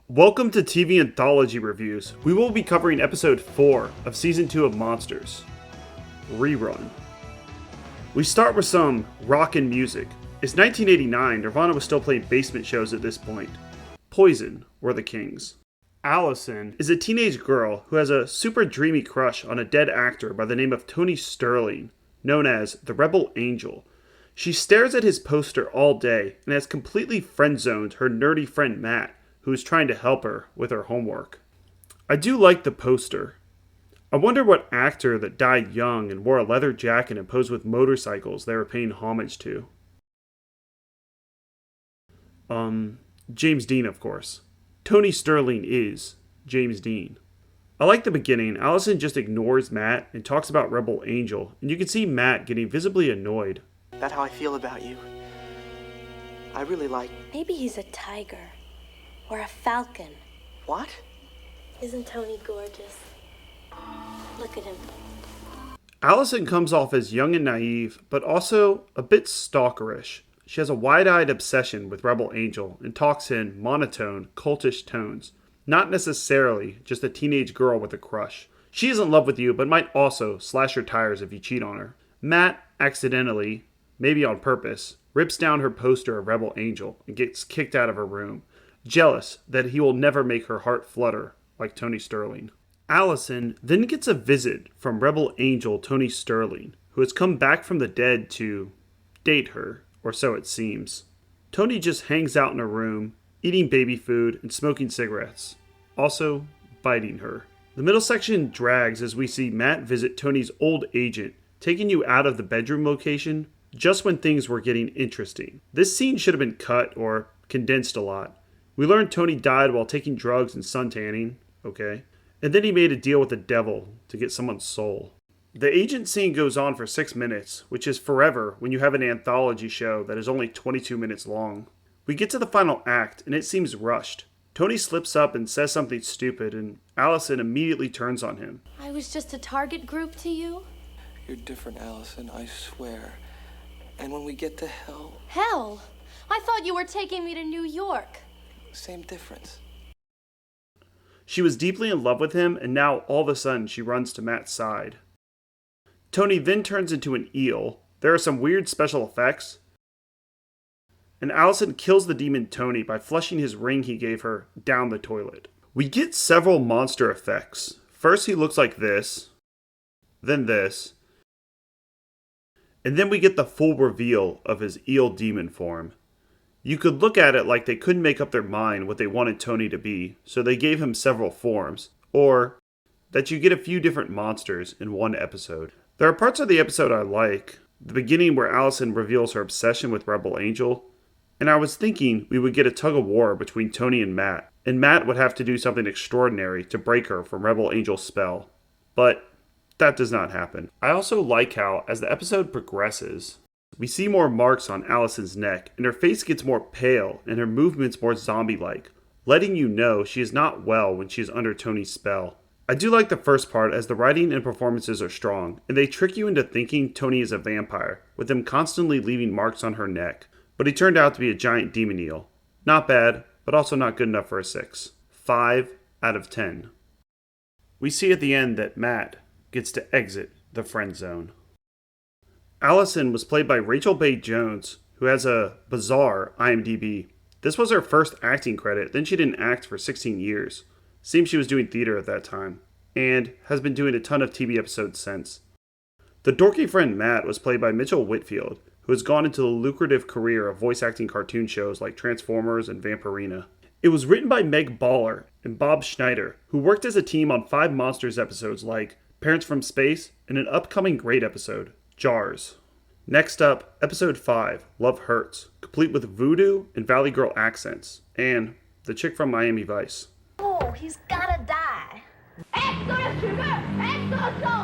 Welcome to TV Anthology Reviews. We will be covering episode 4 of season 2 of Monsters, Rerun. We start with some rockin' music. It's 1989, Nirvana was still playing basement shows at this point. Poison were the kings. Allison is a teenage girl who has a super dreamy crush on a dead actor by the name of Tony Sterling, known as the Rebel Angel. She stares at his poster all day and has completely friend-zoned her nerdy friend Matt, who is trying to help her with her homework. I do like the poster. I wonder what actor that died young and wore a leather jacket and posed with motorcycles they were paying homage to. James Dean, of course. Tony Sterling is James Dean. I like the beginning. Allison just ignores Matt and talks about Rebel Angel, and you can see Matt getting visibly annoyed. That's how I feel about you. I really like... Maybe he's a tiger. Or a falcon. What? Isn't Tony gorgeous? Look at him. Allison comes off as young and naive, but also a bit stalkerish. She has a wide-eyed obsession with Rebel Angel and talks in monotone, cultish tones. Not necessarily just a teenage girl with a crush. She is in love with you, but might also slash your tires if you cheat on her. Matt accidentally, maybe on purpose, rips down her poster of Rebel Angel and gets kicked out of her room, jealous that he will never make her heart flutter like Tony Sterling. Allison then gets a visit from Rebel Angel Tony Sterling, who has come back from the dead to date her, or so it seems. Tony just hangs out in a room, eating baby food and smoking cigarettes, also biting her. The middle section drags as we see Matt visit Tony's old agent, taking you out of the bedroom location just when things were getting interesting. This scene should have been cut or condensed a lot. We learned Tony died while taking drugs and suntanning, okay? And then he made a deal with the devil to get someone's soul. The agent scene goes on for 6 minutes, which is forever when you have an anthology show that is only 22 minutes long. We get to the final act, and it seems rushed. Tony slips up and says something stupid, and Allison immediately turns on him. I was just a target group to you? You're different, Allison, I swear. And when we get to hell... Hell? I thought you were taking me to New York. Same difference. She was deeply in love with him, and now all of a sudden she runs to Matt's side. Tony then turns into an eel. There are some weird special effects. And Allison kills the demon Tony by flushing his ring he gave her down the toilet. We get several monster effects. First he looks like this, then this, and then we get the full reveal of his eel demon form. You could look at it like they couldn't make up their mind what they wanted Tony to be, so they gave him several forms, or that you get a few different monsters in one episode. There are parts of the episode I like. The beginning where Allison reveals her obsession with Rebel Angel, and I was thinking we would get a tug-of-war between Tony and Matt would have to do something extraordinary to break her from Rebel Angel's spell. But that does not happen. I also like how, as the episode progresses, we see more marks on Allison's neck, and her face gets more pale, and her movements more zombie-like, letting you know she is not well when she is under Tony's spell. I do like the first part as the writing and performances are strong, and they trick you into thinking Tony is a vampire, with him constantly leaving marks on her neck. But he turned out to be a giant demon eel. Not bad, but also not good enough for a 6. 5 out of 10. We see at the end that Matt gets to exit the friend zone. Allison was played by Rachel Bay Jones, who has a bizarre IMDb. This was her first acting credit, then she didn't act for 16 years. Seems she was doing theater at that time, and has been doing a ton of TV episodes since. The dorky friend Matt was played by Mitchell Whitfield, who has gone into the lucrative career of voice acting cartoon shows like Transformers and Vampirina. It was written by Meg Baller and Bob Schneider, who worked as a team on 5 Monsters episodes like Parents from Space and an upcoming great episode, Jars. Next up, episode 5, Love Hurts, complete with voodoo and Valley Girl accents, and the chick from Miami Vice. Oh, he's gotta die. Exorcism! Exorcism!